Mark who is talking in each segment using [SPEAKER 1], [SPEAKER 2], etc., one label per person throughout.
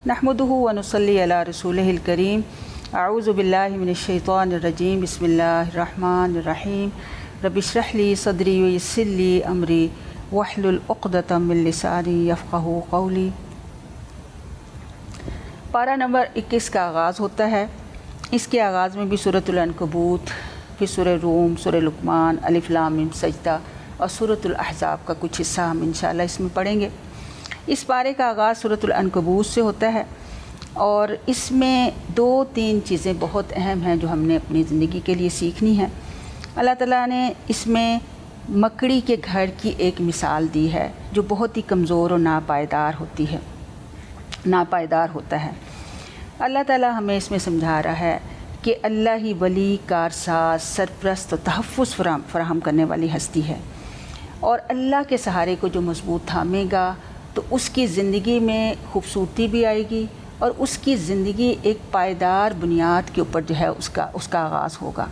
[SPEAKER 1] नहमदुहु व नुसल्ली अला रसूलिहिल करीम। अऊज़ु बिल्लाहि मिनश्शैतानिर रजीम। बिस्मिल्लाहिर रहमानिर रहीम। रब्बि इश्रह ली सदरी व यस्सिर ली अमरी वहलुल उक़दतम मिन लिसानी यफ़क़हू क़ौली। पारा नंबर 21 का आगाज़ होता है। इसके आगाज़ में भी सूरतुल अनकबूत, फिर सूरह रूम, सूरह लुक़मान, अलिफ लाम मीम सजदा और सूरतुल अहज़ाब का कुछ हिस्सा हम इंशाअल्लाह इसमें पढ़ेंगे। इस पारे का आगाज़ सूरतुल अनकबूत से होता है और इसमें 2-3 चीज़ें बहुत अहम हैं जो हमने अपनी ज़िंदगी के लिए सीखनी है। अल्लाह ताला ने इसमें मकड़ी के घर की एक मिसाल दी है जो बहुत ही कमज़ोर और नापायदार होता है। अल्लाह ताला हमें इसमें समझा रहा है कि अल्लाह ही वली, कारसाज, सरपरस्त और तहफ़्फ़ुज़ फ़राहम करने वाली हस्ती है और अल्लाह के सहारे को जो मज़बूत थामेगा तो उसकी ज़िंदगी में खूबसूरती भी आएगी और उसकी ज़िंदगी एक पायदार बुनियाद के ऊपर जो है उसका आगाज़ होगा।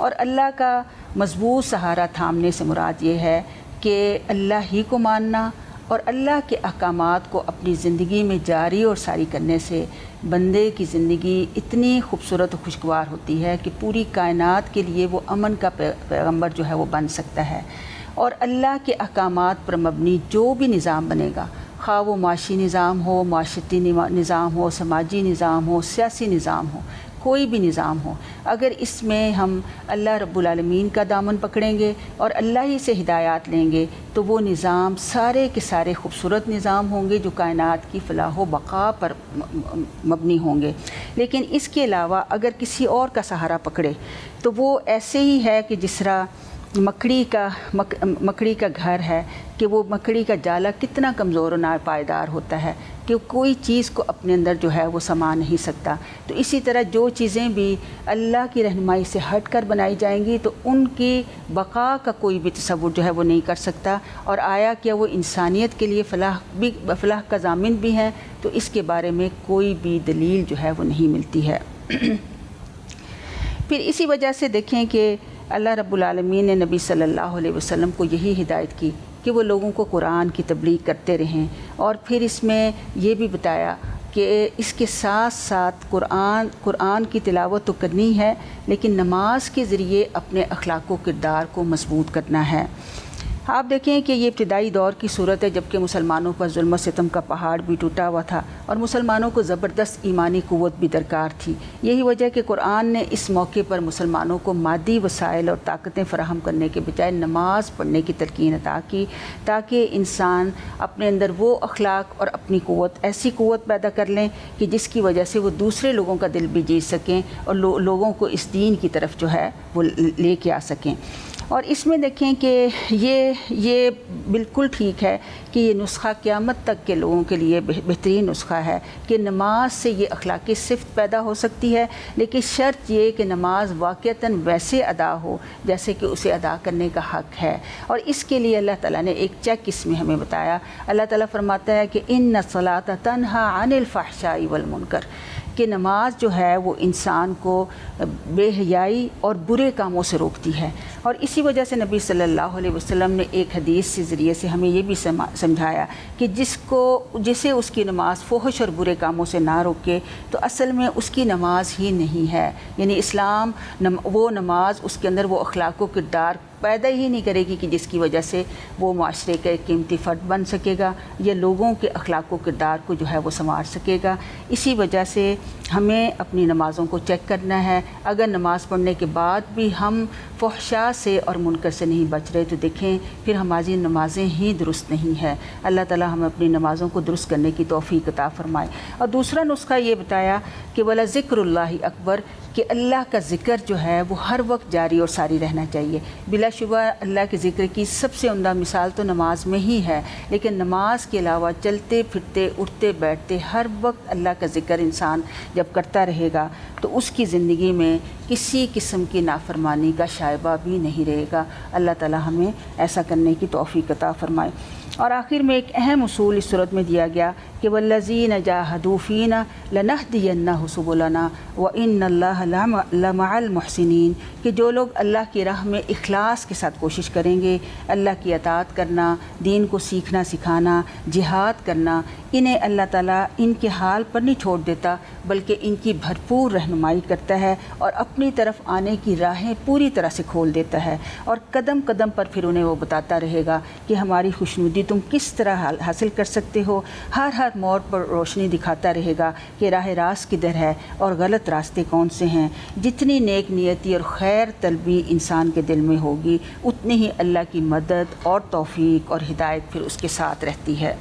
[SPEAKER 1] और अल्लाह का मज़बूत सहारा थामने से मुराद ये है कि अल्लाह ही को मानना और अल्लाह के अहकामात को अपनी ज़िंदगी में जारी और सारी करने से बंदे की ज़िंदगी इतनी खूबसूरत और खुशगवार होती है कि पूरी कायनात के लिए वो अमन का पैगंबर जो है वो बन सकता है। और अल्लाह के अहकामात पर मबनी जो भी निज़ाम बनेगा, खा वो माशी निज़ाम हो, माशरती निज़ाम हो, समाजी निज़ाम हो, सियासी निज़ाम हो, कोई भी निज़ाम हो, अगर इसमें हम अल्लाह रब्बुल आलमीन का दामन पकड़ेंगे और अल्लाह ही से हिदायत लेंगे तो वो निज़ाम सारे के सारे खूबसूरत निज़ाम होंगे जो कायनात की फ़लाह व बक़ा पर मबनी होंगे। लेकिन इसके अलावा अगर किसी और का सहारा पकड़े तो वो ऐसे ही है कि जिस तरह मकड़ी का घर है कि वो मकड़ी का जाला कितना कमज़ोर और नापायदार होता है कि कोई चीज़ को अपने अंदर जो है वो समा नहीं सकता। तो इसी तरह जो चीज़ें भी अल्लाह की रहनुमाई से हट कर बनाई जाएंगी तो उनकी बक़ा का कोई भी तसव्वुर जो है वो नहीं कर सकता। और आया क्या वो इंसानियत के लिए फ़लाह का ज़ामिन भी हैं, तो इसके बारे में कोई भी दलील जो है वो नहीं मिलती है। फिर इसी वजह से देखें कि अल्लाह रब्बुल आलमीन ने नबी सल्लल्लाहु अलैहि वसल्लम को यही हिदायत की कि वो लोगों को कुरान की तबलीग करते रहें। और फिर इसमें ये भी बताया कि इसके साथ साथ कुरान की तिलावत तो करनी है लेकिन नमाज के ज़रिए अपने अखलाक व किरदार को मजबूत करना है। आप देखें कि ये इब्तिदाई दौर की सूरत है जबकि मुसलमानों पर जुल्म सितम का पहाड़ भी टूटा हुआ था और मुसलमानों को ज़बरदस्त ईमानी क़ुव्वत भी दरकार थी। यही वजह कि कुरान ने इस मौके पर मुसलमानों को मादी वसाइल और ताकतें फ़राहम करने के बजाय नमाज पढ़ने की तलकीन अता की ताकि इंसान अपने अंदर वो अखलाक और अपनी क़ुव्वत, ऐसी क़ुव्वत पैदा कर लें कि जिसकी वजह से वो दूसरे लोगों का दिल भी जीत सकें और लोगों को इस दीन की तरफ जो है वो लेके आ सकें। और इसमें देखें कि ये बिल्कुल ठीक है कि ये नुस्खा क़यामत तक के लोगों के लिए बेहतरीन नुस्खा है कि नमाज से ये अखलाकी सिफ़त पैदा हो सकती है, लेकिन शर्त ये कि नमाज वाक़तन वैसे अदा हो जैसे कि उसे अदा करने का हक़ है। और इसके लिए अल्लाह ताला ने एक चेक इसमें हमें बताया। अल्लाह ताला फरमाता है कि इन्ना सलाता तन्हा अनिल फ़हशाई वल मुनकर, कि नमाज जो है वो इंसान को बेहयाई और बुरे कामों से रोकती है। और इसी वजह से नबी सल्लल्लाहु अलैहि वसल्लम ने एक हदीस के ज़रिए से हमें ये भी समझाया कि जिसे उसकी नमाज फ़ोहश और बुरे कामों से ना रोके तो असल में उसकी नमाज ही नहीं है। यानी इस्लाम वो नमाज उसके अंदर वो अखलाक व किरदार पैदा ही नहीं करेगी कि जिसकी वजह से वो माशरे का एक कीमती फ़र्द बन सकेगा या लोगों के अखलाक व किरदार को जो है वो संवार सकेगा। इसी वजह से हमें अपनी नमाज़ों को चेक करना है। अगर नमाज़ पढ़ने के बाद भी हम फ़हशा से और मुनकर से नहीं बच रहे तो देखें फिर हमारी नमाज़ें ही दुरुस्त नहीं है। अल्लाह ताला हमें अपनी नमाज़ों को दुरुस्त करने की तौफ़ीक़ अता फ़रमाए। और दूसरा नुस्खा ये बताया कि वला ज़िक्रुल्लाहि अकबर, कि अल्लाह का ज़िक्र जो है वो हर वक्त जारी और सारी रहना चाहिए। बिलाशुबा अल्लाह के ज़िक्र की सबसे उम्दा मिसाल तो नमाज में ही है, लेकिन नमाज के अलावा चलते फिरते उठते बैठते हर वक्त अल्लाह का ज़िक्र इंसान जब करता रहेगा तो उसकी ज़िंदगी में किसी किस्म की नाफरमानी का शायबा भी नहीं रहेगा। अल्लाह ताला हमें ऐसा करने की तौफ़ीक़ अता फ़रमाए। और आखिर में एक अहम उसूल इस सूरत में दिया गया کہ वल्लज़ीन जाहदू फ़ीना लनहदियन्नहुम सुबुलना व इन्नल्लाह लमअल मुहसिनीन, कि जो लोग अल्लाह की राह में इखलास के साथ कोशिश करेंगे, अल्लाह की अताअत करना, दीन को सीखना सिखाना, जिहाद करना, इन्हें अल्लाह ताला इनके हाल पर नहीं छोड़ देता बल्कि इनकी भरपूर रहनुमाई करता है और अपनी तरफ आने की राहें पूरी तरह से खोल देता है, और कदम कदम पर फिर उन्हें वो बताता रहेगा कि हमारी खुशनुदी तुम किस तरह हासिल कर सकते हो। हर मोड़ पर रोशनी दिखाता रहेगा कि राह रास्त किधर है और गलत रास्ते कौन से हैं। जितनी नेक नियति और खैर तलबी इंसान के दिल में होगी, उतनी ही अल्लाह की मदद और तौफीक और हिदायत फिर उसके साथ रहती है।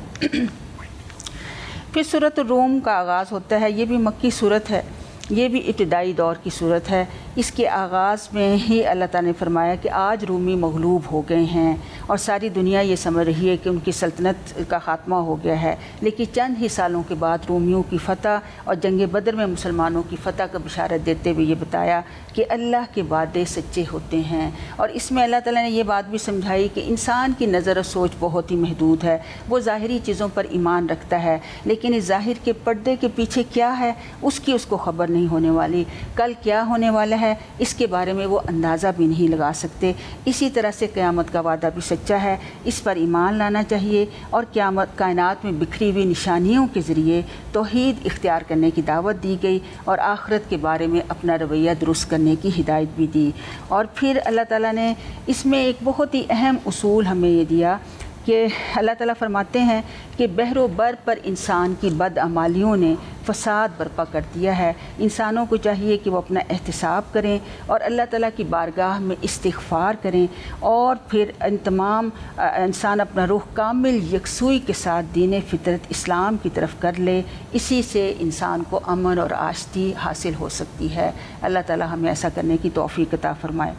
[SPEAKER 1] फिर सूरत रूम का आगाज़ होता है। ये भी मक्की सूरत है, ये भी इब्तिदाई दौर की सूरत है। इसके आगाज़ में ही अल्लाह ताला ने फरमाया कि आज रूमी मगलूब हो गए हैं और सारी दुनिया ये समझ रही है कि उनकी सल्तनत का ख़ात्मा हो गया है। लेकिन चंद ही सालों के बाद रोमियों की फ़तह और जंग बदर में मुसलमानों की फ़तह का बिशारत देते हुए ये बताया कि अल्लाह के वादे सच्चे होते हैं। और इसमें अल्लाह ताला ने ये बात भी समझाई कि इंसान की नज़र और सोच बहुत ही महदूद है। वो ज़ाहिरी चीज़ों पर ईमान रखता है, लेकिन इस ज़ाहिर के पर्दे के पीछे क्या है उसको खबर नहीं होने वाली। कल क्या होने वाला है इसके बारे में वो अंदाज़ा भी नहीं लगा सकते। इसी तरह से क़यामत का वादा भी सच्चा है, इस पर ईमान लाना चाहिए। और क़यामत कायनात में बिखरी हुई निशानियों के ज़रिए तौहीद इख्तियार करने की दावत दी गई और आखिरत के बारे में अपना रवैया दुरुस्त करने की हिदायत भी दी। और फिर अल्लाह ताला ने इसमें एक बहुत ही अहम उसूल हमें ये दिया कि अल्लाह ताला फरमाते हैं कि बहरो बर पर इंसान की बदअमालियों ने फ़साद बर्पा कर दिया है। इंसानों को चाहिए कि वो अपना एहतिसाब करें और अल्लाह ताला की बारगाह में इस्तिग़फ़ार करें, और फिर इन तमाम इंसान अपना रुख कामिल यकसुई के साथ दीन फ़ितरत इस्लाम की तरफ कर ले। इसी से इंसान को अमन और आश्ती हासिल हो सकती है। अल्लाह ताला हमें ऐसा करने की तौफ़ीक़ अता फ़रमाए।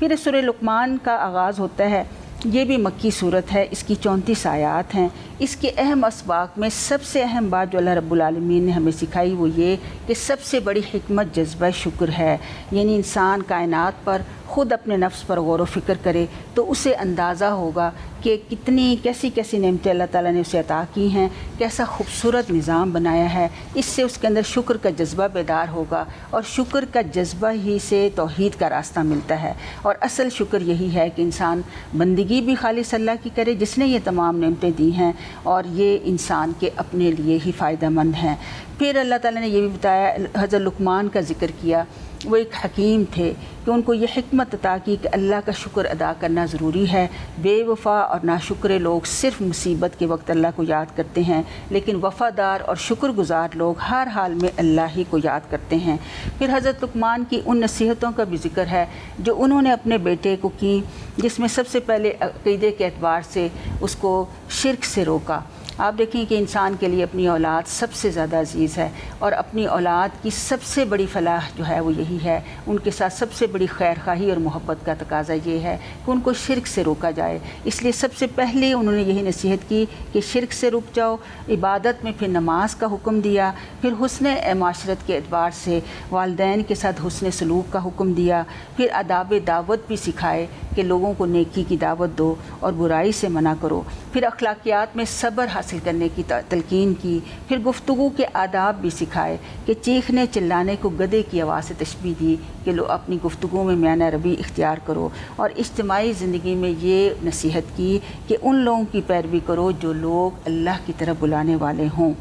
[SPEAKER 1] फिर सूरह लुक़मान का आगाज़ होता है। ये भी मक्की सूरत है, इसकी 34 आयात हैं। इसके अहम असबाक में सबसे अहम बात जो अल्लाह रब्बुल आलमीन ने हमें सिखाई वो ये कि सबसे बड़ी हिकमत जज्बा शुक्र है। यानी इंसान कायनात पर ख़ुद अपने नफ्स पर गौर व फ़िक्र करे तो उसे अंदाज़ा होगा कि कितनी कैसी कैसी नेमतें अल्लाह ताला ने उसे अता की हैं, कैसा खूबसूरत निज़ाम बनाया है। इससे उसके अंदर शुक्र का जज्बा बेदार होगा और शुक्र का जज्बा ही से तौहीद का रास्ता मिलता है। और असल शुक्र यही है कि इंसान बंदगी भी खालिस अल्लाह की करे जिसने ये तमाम नेमतें दी हैं, और ये इंसान के अपने लिए ही फ़ायदेमंद हैं। फिर अल्लाह ताला ने ये भी बताया, हज़रत लुक़मान का ज़िक्र किया। वो एक हकीम थे कि उनको ये हिकमत अता की कि अल्लाह का शुक्र अदा करना ज़रूरी है। बेवफ़ा और नाशुक्र लोग सिर्फ़ मुसीबत के वक्त अल्लाह को याद करते हैं, लेकिन वफ़ादार और शुक्रगुज़ार लोग हर हाल में अल्लाह ही को याद करते हैं। फिर हज़रत लुक़मान की उन नसीहतों का भी ज़िक्र है जो उन्होंने अपने बेटे को की, जिसमें सबसे पहले अक़ीदे के एतबार से उसको शिर्क से रोका। आप देखें कि इंसान के लिए अपनी औलाद सबसे ज़्यादा अज़ीज़ है, और अपनी औलाद की सबसे बड़ी फलाह जो है वो यही है, उनके साथ सबसे बड़ी खैर खाही और मोहब्बत का तकाज़ा ये है कि उनको शिर्क से रोका जाए। इसलिए सबसे पहले उन्होंने यही नसीहत की कि शिर्क से रुक जाओ। इबादत में फिर नमाज का हुक्म दिया, फिर हुस्न माशरत के एतबार से वालिदैन के साथ हुस्न सलूक का हुक्म दिया, फिर आदाब दावत भी सिखाए कि लोगों को नेकी की दावत दो और बुराई से मना करो, फिर अखलाकियात में सब्र हासिल करने की तलकीन की, फिर गुफ्तगू के आदाब भी सिखाए कि चीखने चिल्लाने को गधे की आवाज़ से तशबीह दी कि लो अपनी गुफ्तगू में म्यान अरबी इख्तियार करो, और इज्तिमाई ज़िंदगी में ये नसीहत की कि उन लोगों की पैरवी करो जो लोग अल्लाह की तरफ बुलाने वाले हों।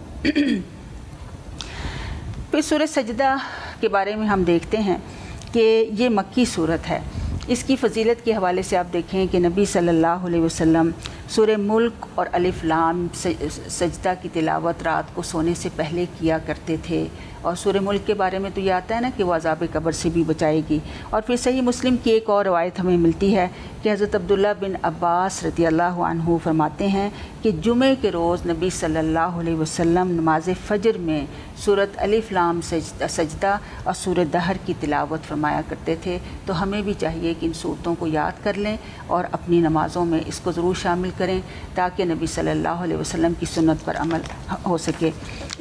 [SPEAKER 1] फिर सूरह सजदा के बारे में हम देखते हैं कि ये मक्की सूरत है। इसकी फ़जीलत के हवाले से आप देखें कि नबी सल्लल्लाहु अलैहि वसल्लम सूरह मुल्क और अलिफ लाम सजदा की तिलावत रात को सोने से पहले किया करते थे। और सूरह मुल्क के बारे में तो ये आता है ना कि वो अज़ाब कब्र से भी बचाएगी। और फिर सही मुस्लिम की एक और रवायत हमें मिलती है कि हज़रत अब्दुल्ला बिन अब्बास रज़ियल्लाहु अन्हु फरमाते हैं कि जुमे के रोज़ नबी सल्लल्लाहु अलैहि वसल्लम नमाज फ़जर में सूरत अलिफ लाम सजदा और सूरह दहर की तिलावत फरमाया करते थे। तो हमें भी चाहिए कि इन सूरतों को याद कर लें और अपनी नमाज़ों में इसको ज़रूर शामिल करें ताकि नबी सल्लल्लाहु अलैहि वसल्लम की सुन्नत पर अमल हो सके।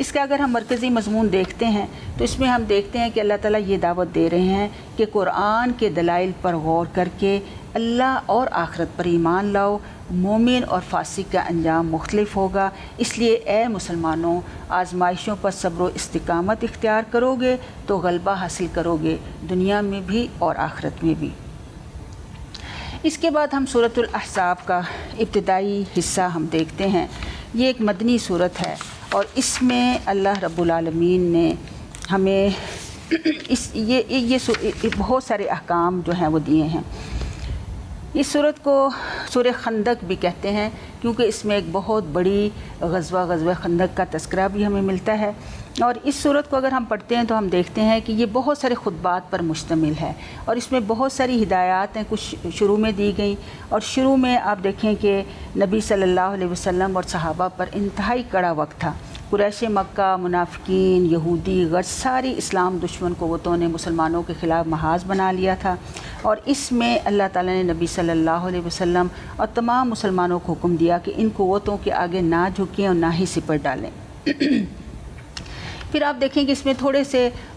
[SPEAKER 1] इसका अगर हम मरकज़ी मज़मून देखते हैं तो इसमें हम देखते हैं कि अल्लाह ताला ये दावत दे रहे हैं कि कुरान के दलाइल पर गौर करके اللہ اور آخرت پر ایمان لاؤ، مومن اور فاسق کا انجام مختلف ہوگا، اس لیے اے مسلمانوں آزمائشوں پر صبر و استقامت اختیار کرو گے تو غلبہ حاصل کرو گے، دنیا میں بھی اور آخرت میں بھی۔ اس کے بعد ہم سورۃ الاحزاب کا ابتدائی حصہ ہم دیکھتے ہیں۔ یہ ایک مدنی سورت ہے اور اس میں اللہ رب العالمین نے ہمیں بہت سارے احکام جو ہیں وہ دیے ہیں۔ اس سورت کو سورہ خندق بھی کہتے ہیں کیونکہ اس میں ایک بہت بڑی غزوہ خندق کا تذکرہ بھی ہمیں ملتا ہے، اور اس سورت کو اگر ہم پڑھتے ہیں تو ہم دیکھتے ہیں کہ یہ بہت سارے خطبات پر مشتمل ہے اور اس میں بہت ساری ہدایات ہیں، کچھ شروع میں دی گئیں، اور شروع میں آپ دیکھیں کہ نبی صلی اللہ علیہ وسلم اور صحابہ پر انتہائی کڑا وقت تھا۔ قریش مکہ، منافقین، یہودی، غرض ساری اسلام دشمن قوتوں نے مسلمانوں کے خلاف محاذ بنا لیا تھا، اور اس میں اللہ تعالیٰ نے نبی صلی اللہ علیہ وسلم اور تمام مسلمانوں کو حکم دیا کہ ان قوتوں کے آگے نہ جھکیں اور نہ ہی سپر ڈالیں۔ پھر آپ دیکھیں کہ اس میں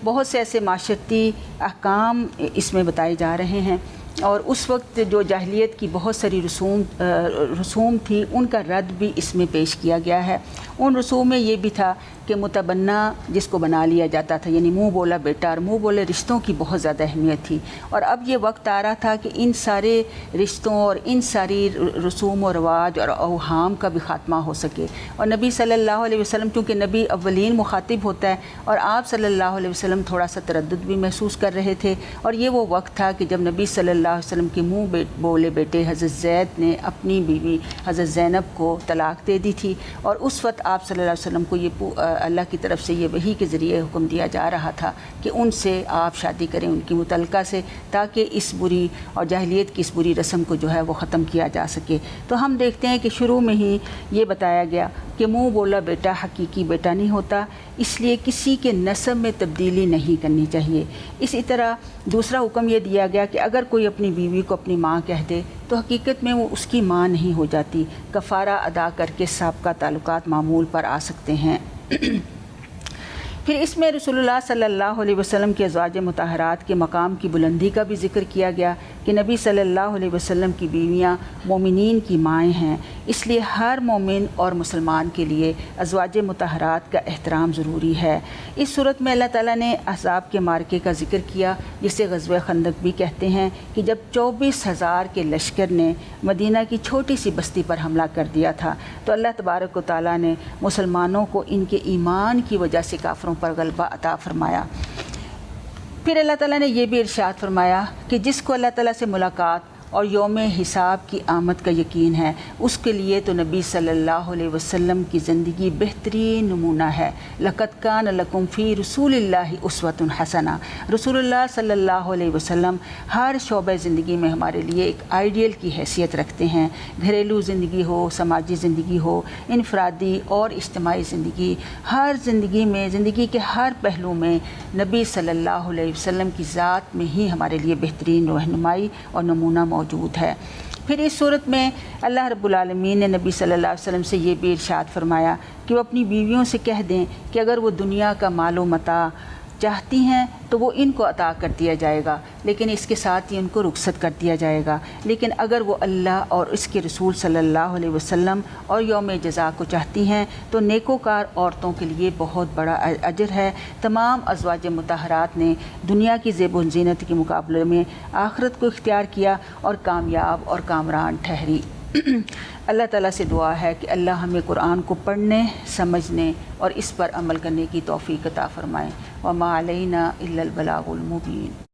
[SPEAKER 1] بہت سے ایسے معاشرتی احکام اس میں بتائے جا رہے ہیں، اور اس وقت جو جاہلیت کی بہت ساری رسوم تھی ان کا رد بھی اس میں پیش کیا گیا ہے۔ ان رسوم میں یہ بھی تھا کہ متبنہ جس کو بنا لیا جاتا تھا، یعنی منہ بولا بیٹا اور منہ بولے رشتوں کی بہت زیادہ اہمیت تھی، اور اب یہ وقت آ رہا تھا کہ ان سارے رشتوں اور ان ساری رسوم و رواج اور اوہام کا بھی خاتمہ ہو سکے۔ اور نبی صلی اللہ علیہ وسلم چونکہ نبی اولین مخاطب ہوتا ہے، اور آپ صلی اللہ علیہ وسلم تھوڑا سا تردد بھی محسوس کر رہے تھے، اور یہ وہ وقت تھا کہ جب نبی صلی اللہ علیہ وسلم کے منہ بولے بیٹے حضرت زید نے اپنی بیوی حضرت زینب کو طلاق دے دی تھی، اور اس وقت آپ صلی اللہ علیہ وسلم کو یہ اللہ کی طرف سے یہ وحی کے ذریعے حکم دیا جا رہا تھا کہ ان سے آپ شادی کریں، ان کی متعلقہ سے، تاکہ اس بری اور جاہلیت کی اس بری رسم کو جو ہے وہ ختم کیا جا سکے۔ تو ہم دیکھتے ہیں کہ شروع میں ہی یہ بتایا گیا کہ منہ بولا بیٹا حقیقی بیٹا نہیں ہوتا، اس لیے کسی کے نسب میں تبدیلی نہیں کرنی چاہیے۔ اسی طرح دوسرا حکم یہ دیا گیا کہ اگر کوئی اپنی بیوی کو اپنی ماں کہہ دے تو حقیقت میں وہ اس کی ماں نہیں ہو جاتی، کفارہ ادا کر کے سابقہ تعلقات معمول پر آ سکتے ہیں۔ پھر اس میں رسول اللہ صلی اللہ علیہ وسلم کے ازواج مطہرات کے مقام کی بلندی کا بھی ذکر کیا گیا کہ نبی صلی اللہ علیہ وسلم کی بیویاں مومنین کی مائیں ہیں، اس لیے ہر مومن اور مسلمان کے لیے ازواج مطہرات کا احترام ضروری ہے۔ اس صورت میں اللہ تعالیٰ نے احزاب کے معرکے کا ذکر کیا، جسے غزوہ خندق بھی کہتے ہیں، کہ جب 24,000 کے لشکر نے مدینہ کی چھوٹی سی بستی پر حملہ کر دیا تھا تو اللہ تبارک و تعالیٰ نے مسلمانوں کو ان کے ایمان کی وجہ سے کافروں پر غلبہ عطا فرمایا۔ پھر اللہ تعالیٰ نے یہ بھی ارشاد فرمایا کہ جس کو اللہ تعالیٰ سے ملاقات اور یوم حساب کی آمد کا یقین ہے، اس کے لیے تو نبی صلی اللہ علیہ وسلم کی زندگی بہترین نمونہ ہے۔ لَقَدْ كَانَ لَكُمْ فِي رسول اللہ اسوۃ حسنہ۔ رسول اللہ صلی اللہ علیہ وسلم ہر شعبہ زندگی میں ہمارے لیے ایک آئیڈیل کی حیثیت رکھتے ہیں، گھریلو زندگی ہو، سماجی زندگی ہو، انفرادی اور اجتماعی زندگی، ہر زندگی میں، زندگی کے ہر پہلو میں نبی صلی اللہ علیہ وسلم کی ذات میں ہی ہمارے لیے بہترین رہنمائی اور نمونہ موجود ہے۔ پھر اس صورت میں اللہ رب العالمین نے نبی صلی اللہ علیہ وسلم سے یہ بھی ارشاد فرمایا کہ وہ اپنی بیویوں سے کہہ دیں کہ اگر وہ دنیا کا مال و متاع چاہتی ہیں تو وہ ان کو عطا کر دیا جائے گا، لیکن اس کے ساتھ ہی ان کو رخصت کر دیا جائے گا، لیکن اگر وہ اللہ اور اس کے رسول صلی اللہ علیہ وسلم اور یوم جزا کو چاہتی ہیں تو نیکوکار عورتوں کے لیے بہت بڑا اجر ہے۔ تمام ازواج مطہرات نے دنیا کی زیب و زینت کے مقابلے میں آخرت کو اختیار کیا اور کامیاب اور کامران ٹھہری۔ اللہ تعالیٰ سے دعا ہے کہ اللہ ہمیں قرآن کو پڑھنے، سمجھنے اور اس پر عمل کرنے کی توفیق عطا فرمائے۔ وما علینا الا البلاغ المبین۔